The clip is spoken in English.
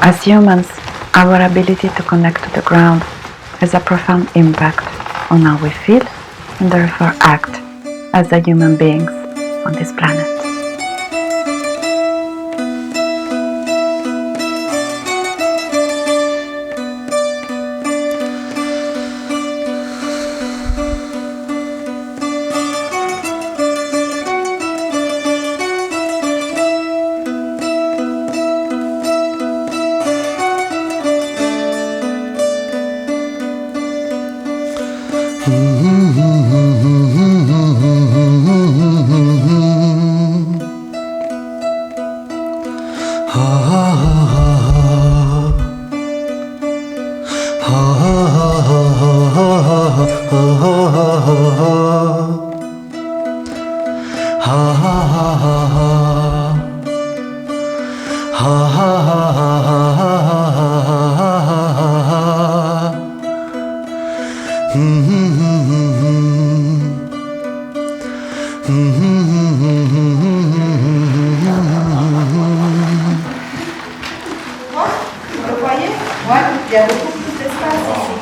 As humans, our ability to connect to the ground has a profound impact on how we feel and therefore act as the human beings on this planet. Vous voyez? Ouais, il y a beaucoup plus d'espace ici.